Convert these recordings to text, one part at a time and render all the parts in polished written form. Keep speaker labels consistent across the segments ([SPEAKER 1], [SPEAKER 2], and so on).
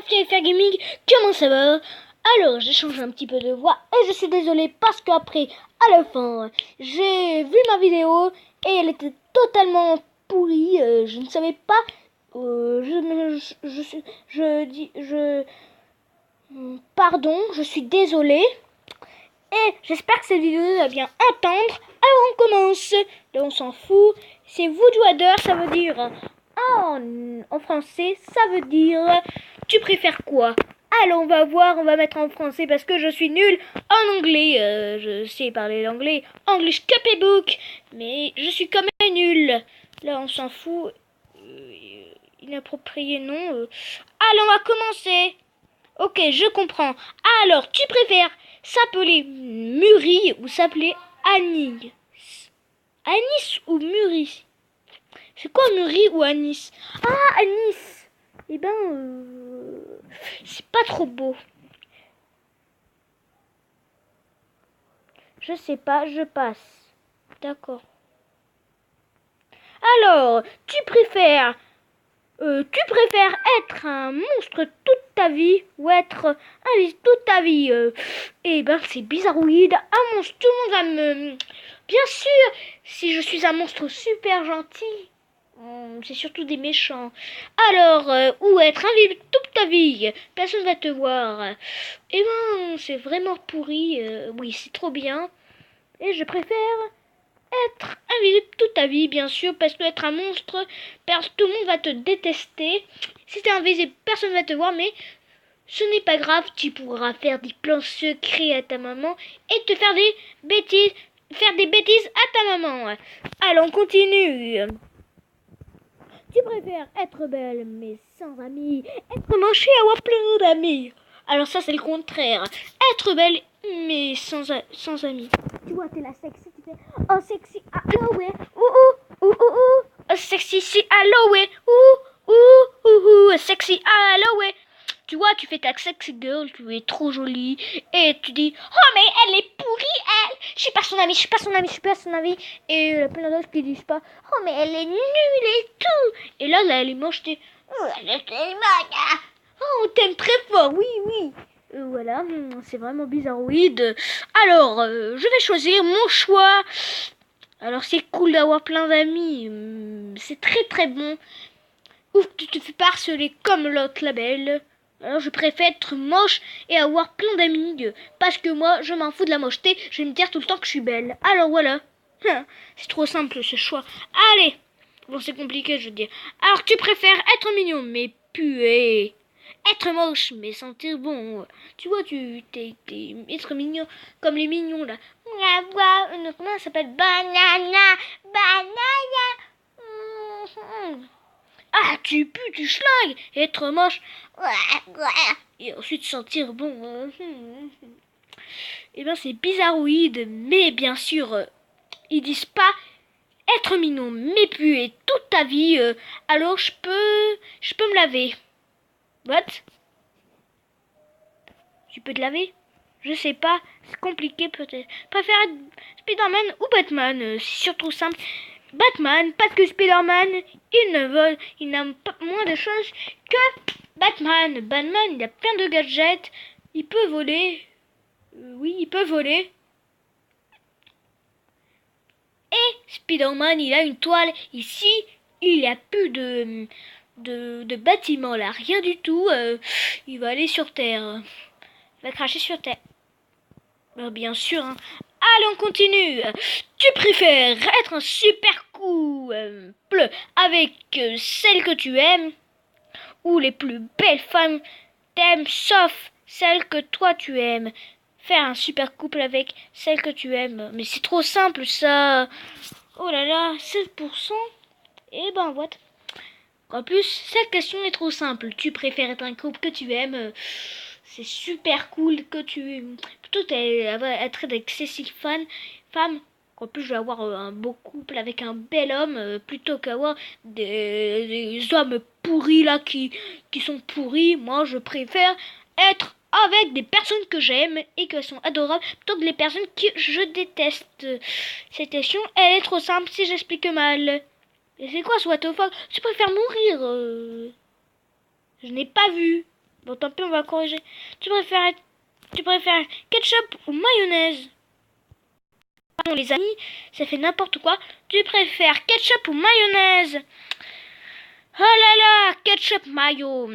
[SPEAKER 1] FTFR Gaming, comment ça va? Alors, j'ai changé un petit peu de voix et je suis désolé parce qu'après, à la fin, j'ai vu ma vidéo et elle était totalement pourrie. Je ne savais pas. Pardon, je suis désolé. Et j'espère que cette vidéo va bien entendre. Alors on commence. Là on s'en fout. C'est Voodooader, ça veut dire en français, ça veut dire tu préfères quoi? Alors on va voir, on va mettre en français parce que je suis nulle en anglais. Je sais parler l'anglais, English copybook, mais je suis quand même nulle. Là on s'en fout. Inapproprié non. Alors on va commencer. Ok, je comprends. Alors, tu préfères s'appeler Muri ou s'appeler Anis? Anis ou Muri? C'est quoi Muri ou Anis? Ah, Anis. Eh ben, c'est pas trop beau. Je sais pas, je passe. D'accord. Alors, tu préfères être un monstre toute ta vie ou être invisible toute ta vie? Eh ben, c'est bizarroïde. Un monstre, tout le monde va me... Bien sûr, si je suis un monstre super gentil, c'est surtout des méchants. Alors, ou être invisible toute ta vie, personne va te voir. Eh ben, c'est vraiment pourri. Oui, c'est trop bien. Et je préfère être invisible toute ta vie, bien sûr, parce que être un monstre, tout le monde va te détester. Si t'es invisible, personne ne va te voir, mais ce n'est pas grave, tu pourras faire des plans secrets à ta maman et te faire des bêtises, à ta maman. Alors, on continue. Tu préfères être belle, mais sans amis, être moche et avoir plein d'amis? Alors ça, c'est le contraire. Être belle, mais sans amis. Tu vois, t'es la sexy, tu fais oh sexy, hello ouais, ouh, oh, sexy, si, hello ouais, ouh, sexy, hello ouais. Tu vois, tu fais ta sexy girl, tu es trop jolie, et tu dis oh mais elle est pourrie, elle. Je suis pas son amie, je suis pas son amie. Et il y a plein d'autres qui disent pas oh mais elle est nulle et tout. Et là elle est moche, oh elle est moche. Oh on t'aime très fort, oui. Voilà, c'est vraiment bizarroïde. Alors, je vais choisir mon choix. Alors, c'est cool d'avoir plein d'amis. C'est très bon. Ouf, tu te fais pas harceler comme l'autre label. Alors, je préfère être moche et avoir plein d'amis. Parce que moi, je m'en fous de la mocheté. Je vais me dire tout le temps que je suis belle. Alors, voilà. C'est trop simple ce choix. Allez. Bon, c'est compliqué, je veux dire. Alors, tu préfères être mignon, mais puer. Être moche, mais sentir bon. Tu vois, être mignon, comme les mignons, là. Comment ça s'appelle? Banana. Ah, tu pues, tu schlingues. Être moche. Et ensuite sentir bon. Eh ben, c'est bizarroïde, mais bien sûr, ils disent pas être mignon, mais puer toute ta vie. Alors, je peux me laver. What? Tu peux te laver? Je sais pas, c'est compliqué peut-être. Préfère être Spider-Man ou Batman? C'est surtout simple. Batman, parce que Spider-Man, il n'a pas moins de choses que Batman. Batman, il a plein de gadgets. Il peut voler. Oui, il peut voler. Et Spider-Man, il a une toile. Ici, il n'y a plus de bâtiment là, rien du tout. Il va aller sur Terre. Il va cracher sur Terre. Bien sûr. Hein. Allez, on continue. Tu préfères être un super couple avec celle que tu aimes ou les plus belles femmes t'aiment sauf celle que toi tu aimes? Faire un super couple avec celle que tu aimes. Mais c'est trop simple ça. Oh là là, 7%. Et ben what? En plus, cette question est trop simple. Tu préfères être un couple que tu aimes. C'est super cool que tu... Plutôt être d'excessif femme. En plus, je vais avoir un beau couple avec un bel homme plutôt qu'avoir des hommes pourris là qui sont pourris. Moi, je préfère être avec des personnes que j'aime et qui sont adorables plutôt que les personnes que je déteste. Cette question, elle est trop simple si j'explique mal. Et c'est quoi ce what the fuck? Tu préfères mourir Je n'ai pas vu. Bon, tant pis, on va corriger. Tu préfères ketchup ou mayonnaise? Pardon, les amis, ça fait n'importe quoi. Tu préfères ketchup ou mayonnaise? Oh là là, ketchup mayo.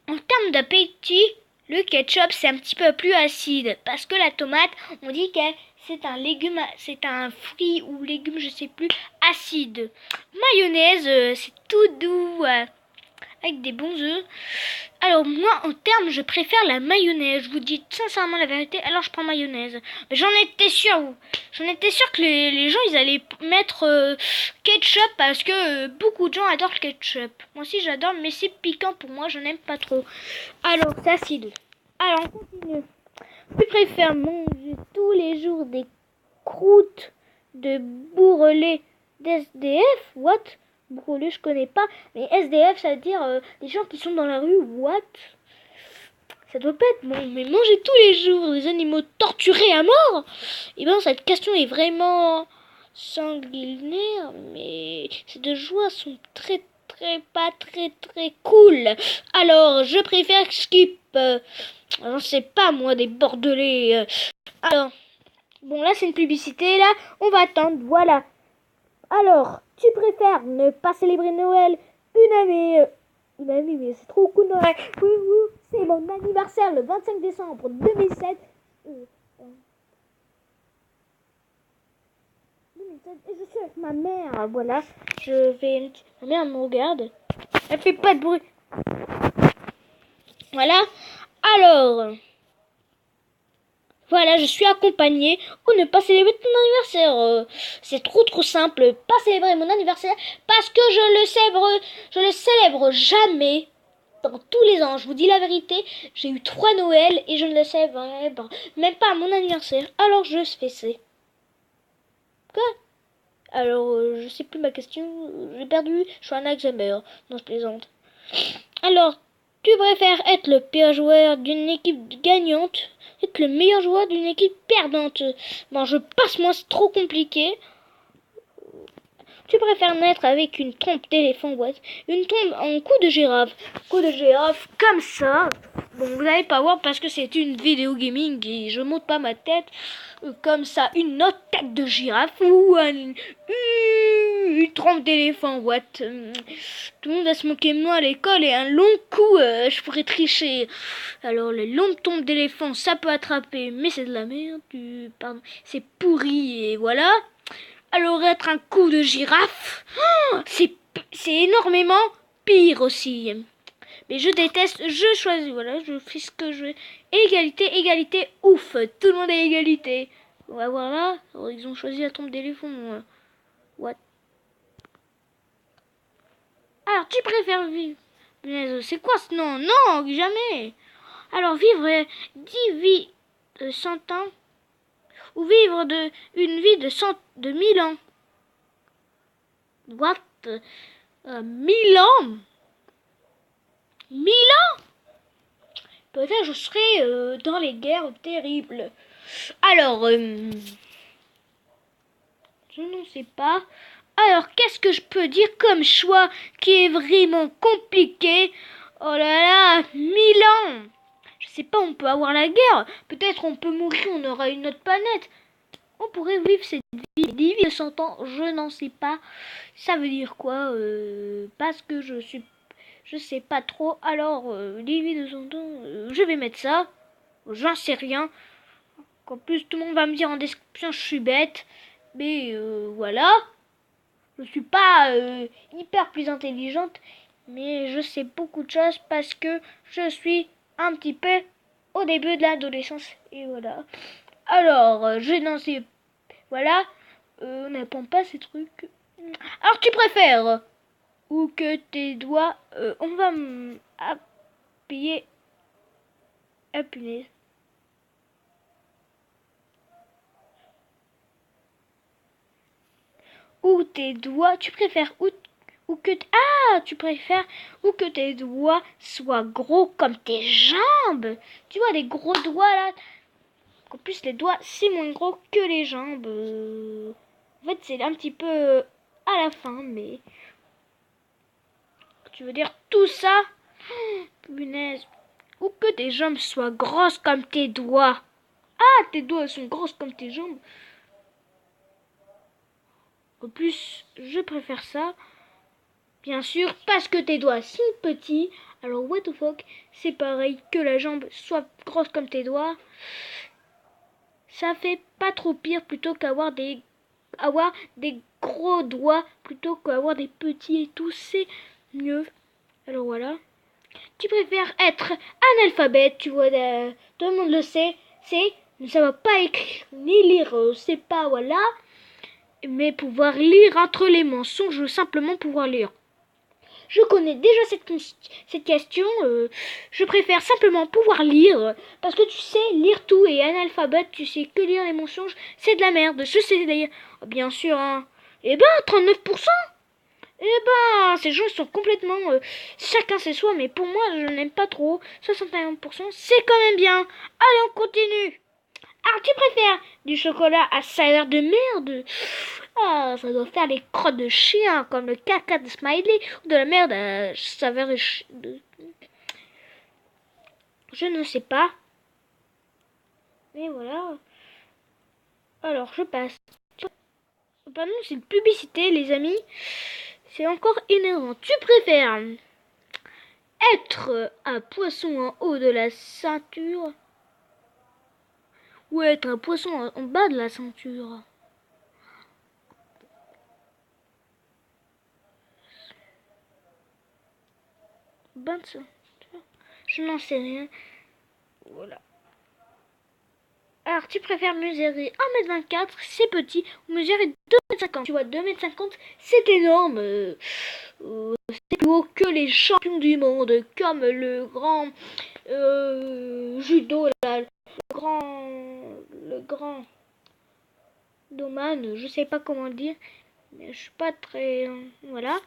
[SPEAKER 1] En termes d'appétit, le ketchup c'est un petit peu plus acide parce que la tomate, on dit que c'est un légume, c'est un fruit ou légume, je sais plus, acide. Mayonnaise, c'est tout doux. Avec des bons œufs. Alors moi, en termes, je préfère la mayonnaise. Je vous dis sincèrement la vérité. Alors je prends mayonnaise. Mais j'en étais sûr. J'en étais sûr que les gens, ils allaient mettre ketchup parce que beaucoup de gens adorent le ketchup. Moi aussi, j'adore, mais c'est piquant pour moi. Je n'aime pas trop. Alors, c'est acide. Alors, on continue. Tu préfères manger tous les jours des croûtes de bourrelets d'SDF? What? Brûlé, je connais pas. Mais SDF, ça veut dire des gens qui sont dans la rue. What? Ça doit pas être bon. Mais manger tous les jours des animaux torturés à mort? Eh ben, cette question est vraiment sanguinaire. Mais ces deux joies sont pas très cool. Alors, je préfère skip. Je sais pas, moi, des bordelais. Alors, bon, là, c'est une publicité. Là, on va attendre. Voilà. Alors, tu préfères ne pas célébrer Noël une année, mais c'est trop cool Noël. Oui, c'est mon anniversaire le 25 décembre 2007. 2007 et je suis avec ma mère. Voilà, ma mère me regarde. Elle fait pas de bruit. Voilà. Alors, voilà, je suis accompagnée ou ne pas célébrer ton anniversaire. C'est trop simple. Pas célébrer mon anniversaire parce que je le célèbre jamais. Dans tous les ans, je vous dis la vérité, j'ai eu 3 Noëls et je ne le célèbre même pas à mon anniversaire. Alors je fais ça. Quoi? Alors, je sais plus ma question. J'ai perdu. Je suis un Alzheimer. Non, je plaisante. Alors, tu préfères être le pire joueur d'une équipe gagnante, être le meilleur joueur d'une équipe perdante? Bon, je passe, moi, c'est trop compliqué. Tu préfères naître avec une trompe d'éléphant ou une trompe en cou de girafe? Cou de girafe comme ça. Bon, vous n'allez pas voir parce que c'est une vidéo gaming et je monte pas ma tête comme ça. Une autre tête de girafe ou une trompe d'éléphant. What? Tout le monde va se moquer de moi à l'école et un long coup, je pourrais tricher. Alors, les longues trompes d'éléphant, ça peut attraper, mais c'est de la merde. Pardon, c'est pourri et voilà. Alors être un coup de girafe, c'est énormément pire aussi. Mais je déteste, je choisis, voilà, je fais ce que je veux. Égalité, ouf, tout le monde est égalité. Ouais, voilà, alors, ils ont choisi la trompe d'éléphant. What? Alors tu préfères vivre? C'est quoi ce nom? Non, jamais. Alors vivre 10 vies de 100 ans ou vivre une vie de 1000 ans? What? 1000 ans? 1000 ans? Peut-être je serai dans les guerres terribles. Alors, je ne sais pas. Alors, qu'est-ce que je peux dire comme choix qui est vraiment compliqué? Oh là là, 1000 ans! Je sais pas, on peut avoir la guerre. Peut-être on peut mourir, on aura une autre planète. On pourrait vivre cette vie, 10 vies de 100 ans, je n'en sais pas. Ça veut dire quoi? Parce que je sais pas trop. Alors, 10 vies de 100 ans, je vais mettre ça. J'en sais rien. En plus, tout le monde va me dire en description, je suis bête. Mais voilà. Je suis pas hyper plus intelligente. Mais je sais beaucoup de choses parce que je suis un petit peu au début de l'adolescence. Et voilà. Alors, je n'en sais. Voilà. On n'apprend pas ces trucs. Alors, tu préfères ou que tes doigts. On va appuyer. Ah, punaise. Ou tes doigts. Tu préfères ou que. Ah, tu préfères ou que tes doigts soient gros comme tes jambes. Tu vois, des gros doigts là. En plus, les doigts, c'est moins gros que les jambes. En fait, c'est un petit peu à la fin, mais. Tu veux dire tout ça? punaise. Ou que tes jambes soient grosses comme tes doigts. Ah, tes doigts sont grosses comme tes jambes. En plus, je préfère ça. Bien sûr, parce que tes doigts sont petits. Alors, what the fuck, c'est pareil que la jambe soit grosse comme tes doigts. Ça fait pas trop pire plutôt qu'avoir des gros doigts plutôt qu'avoir des petits et tout. C'est mieux. Alors voilà. Tu préfères être analphabète, tu vois, tout le monde le sait. C'est ne savoir pas écrire ni lire, c'est pas, voilà. Mais pouvoir lire entre les mensonges ou simplement pouvoir lire. Je connais déjà cette question. Je préfère simplement pouvoir lire. Parce que tu sais lire tout et analphabète, tu sais que lire les mensonges, c'est de la merde. Je sais lire. Bien sûr, hein. Eh ben, 39%. Eh ben, ces gens ils sont complètement... chacun c'est soi, mais pour moi, je n'aime pas trop. 61%, c'est quand même bien. Allez, on continue. Alors, tu préfères du chocolat à saveur de merde? Ah, ça doit faire les crottes de chien, comme le caca de Smiley, ou de la merde à saveur de... Je ne sais pas. Mais voilà. Alors, je passe. Pardon, c'est une publicité, les amis. C'est encore énervant. Tu préfères être un poisson en haut de la ceinture ou être un poisson en bas de la ceinture? Bas de ceinture. Je n'en sais rien. Voilà. Alors, tu préfères mesurer 1m24, c'est petit, ou mesurer 2m50? Tu vois, 2m50, c'est énorme. C'est plus haut que les champions du monde, comme le grand judo, là, le grand doman, je sais pas comment dire, mais je suis pas très... voilà.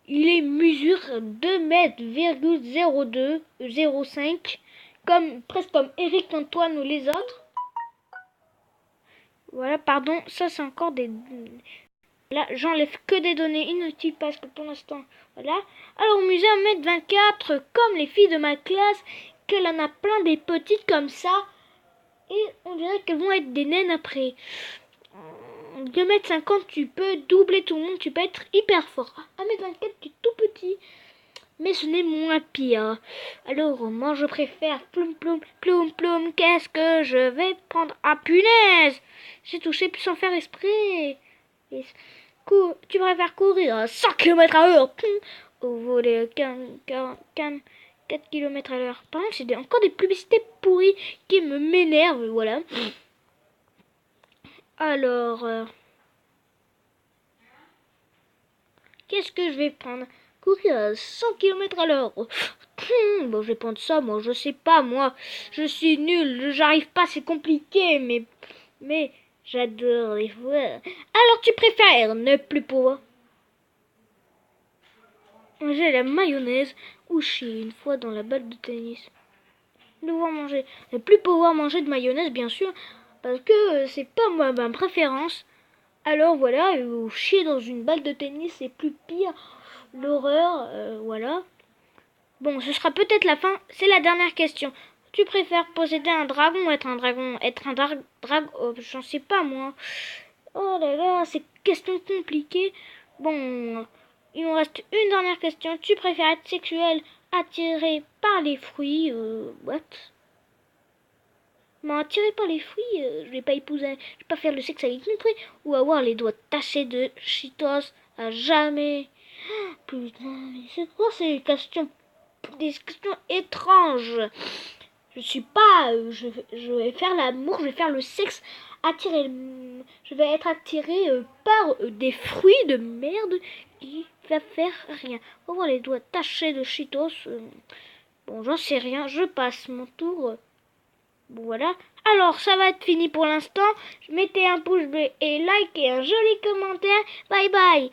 [SPEAKER 1] Il est mesure 2m,02,05, presque comme Eric Antoine ou les autres. Voilà, pardon, ça c'est encore des... Là, j'enlève que des données inutiles parce que pour l'instant, voilà. Alors, au musée 1m24, comme les filles de ma classe, qu'elle en a plein des petites comme ça. Et on dirait qu'elles vont être des naines après. 2m50, tu peux doubler tout le monde, tu peux être hyper fort. 1m24, tu es tout petit. Mais ce n'est moins pire. Alors, moi, je préfère ploum, ploum, ploum, ploum. Qu'est-ce que je vais prendre? Ah, punaise! J'ai touché plus sans faire esprit. Tu préfères courir à 100 km/h ou voler 4 km/h? Par exemple, c'est encore des publicités pourries qui m'énervent, voilà. Alors, qu'est-ce que je vais prendre? Courir à 100 km/h. Bon, je vais prendre ça, moi, je sais pas, moi. Je suis nul, j'arrive pas, c'est compliqué, mais j'adore les voir. Alors, tu préfères ne plus pouvoir manger la mayonnaise ou chier une fois dans la balle de tennis? Devoir manger. Ne plus pouvoir manger de mayonnaise, bien sûr, parce que c'est pas ma préférence. Alors voilà, ou chier dans une balle de tennis, c'est plus pire. L'horreur, voilà. Bon, ce sera peut-être la fin. C'est la dernière question. Tu préfères posséder un dragon ou être un dragon? Être un dragon, oh, j'en sais pas moi. Oh là là, c'est question compliquée. Bon, il nous reste une dernière question. Tu préfères être sexuel, attiré par les fruits, what? Mais attiré par les fruits, je vais pas épouser, je vais pas faire le sexe avec mes fruits, ou avoir les doigts tachés de Cheetos à jamais. Putain, mais c'est quoi ces questions, des questions étranges? Je suis pas, je vais faire l'amour, je vais faire le sexe, je vais être attiré par des fruits de merde qui va faire rien. On va voir les doigts tachés de Cheetos. Bon, j'en sais rien, je passe mon tour. Bon, voilà. Alors, ça va être fini pour l'instant. Mettez un pouce bleu et like et un joli commentaire. Bye bye.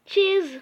[SPEAKER 1] Cheers.